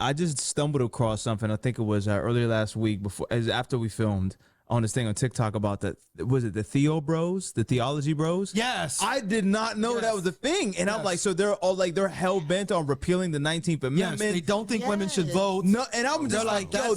I just stumbled across something. I think it was earlier last week, after we filmed, on this thing on TikTok about was it the TheoBros, the theology bros? Yes. I did not know that was a thing. And I'm like, so they're hell bent on repealing the 19th Amendment. Yes, they don't think women should vote. No, and I'm just like, yo,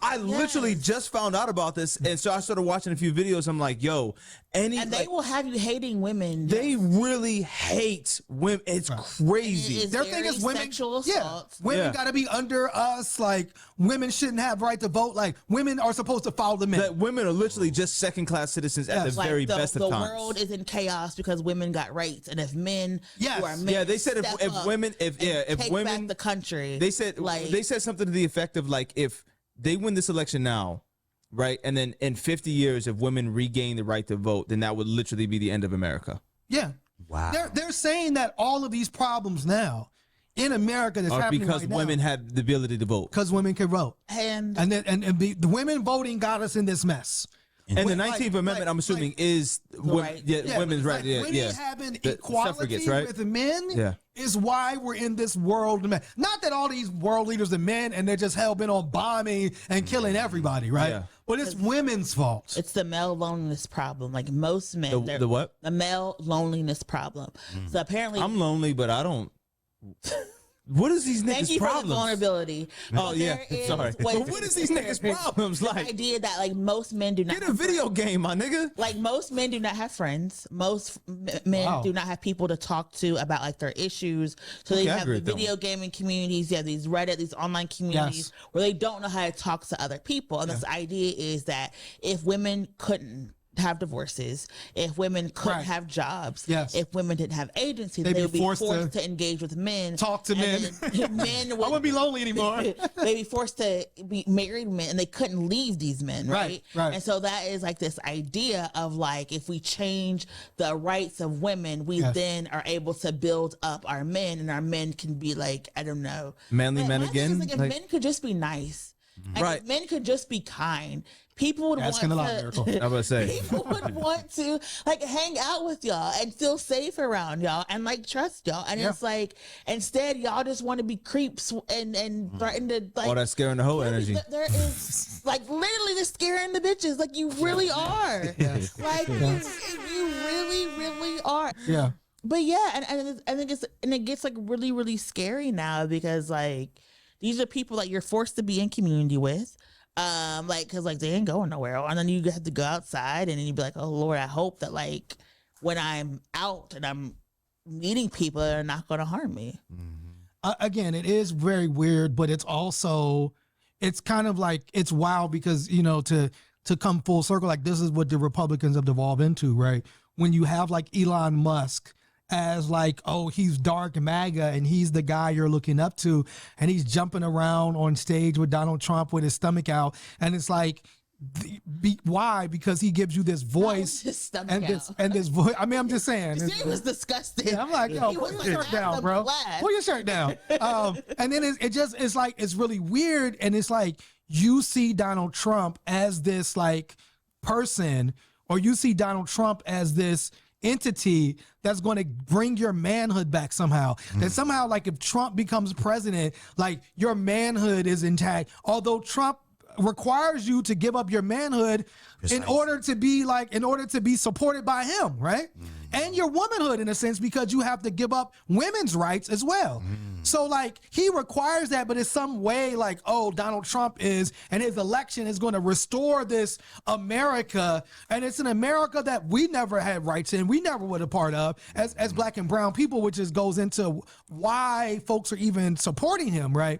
I literally Yes. just found out about this. And so I started watching a few videos. I'm like, yo, and they will have you hating women. They really hate women. It's crazy. Their thing is women. Sexual assault. Women got to be under us. Like, women shouldn't have right to vote. Like, women are supposed to follow the men. That women are literally just second-class citizens at the very best of times. The world is in chaos because women got raped, and if men who are men, they said if women take back the country, they said something to the effect of like, if they win this election now, right, and then in 50 years, if women regain the right to vote, then that would literally be the end of America. Yeah. Wow. They're saying that all of these problems now in America that's happening because right women now, had the ability to vote. Because women can vote. The women voting got us in this mess. And the 19th Amendment, I'm assuming, is women's right. Women having equality with men is why we're in this world. Not that all these world leaders are men and they're just hell bent on bombing and killing everybody, right? Yeah. But it's women's fault. It's the male loneliness problem. Like most men, the what? The male loneliness problem. So apparently, I'm lonely, but I don't. What is these niggas' Thank you problems? For the vulnerability. Oh yeah, sorry. But what is these niggas' problems? Like, the idea that like most men do not get a video game, my nigga. Like most men do not have friends. Most men do not have people to talk to about like their issues. So they have the video gaming communities. You have these Reddit, these online communities where they don't know how to talk to other people. And this idea is that if women couldn't have divorces, if women couldn't have jobs, if women didn't have agency, they would be forced to engage with men, talk to men. Men would, I wouldn't be lonely anymore. They'd be forced to be married men, and they couldn't leave these men, right? And so that is like this idea of like, if we change the rights of women, we then are able to build up our men, and our men can be like, I don't know, manly men again. Like, if men could just be nice, and if men could just be kind, people would want to. I was say people would want to like hang out with y'all and feel safe around y'all and like trust y'all. And it's like, instead y'all just want to be creeps and threaten to like all that scaring the whole energy. There is like literally just scaring the bitches. Like you really are. Like you really are. Yeah. But yeah, and I think it gets like really, really scary now because like these are people that you're forced to be in community with. Like, cause like they ain't going nowhere, and then you have to go outside, and then you'd be like, oh Lord, I hope that like when I'm out and I'm meeting people, they're not going to harm me. Again, it is very weird, but it's also, it's kind of like, it's wild because, you know, to come full circle, like this is what the Republicans have devolved into, right? When you have like Elon Musk as like, oh, he's dark MAGA and he's the guy you're looking up to, and he's jumping around on stage with Donald Trump with his stomach out, and it's like, why? Because he gives you this voice and this voice. I mean, I'm just saying, it was disgusting. Yeah, I'm like, yo, pull your shirt down, bro. Pull your shirt down. And then it's like, it's really weird, and it's like you see Donald Trump as this like person, or you see Donald Trump as this entity that's going to bring your manhood back somehow. That somehow, like, if Trump becomes president, like, your manhood is intact. Although Trump requires you to give up your manhood in order to be supported by him, right? And your womanhood, in a sense, because you have to give up women's rights as well. So like he requires that, but it's some way like, oh, Donald Trump is, and his election is going to restore this America, and it's an America that we never had rights in, we never were a part of as black and brown people, which just goes into why folks are even supporting him, right?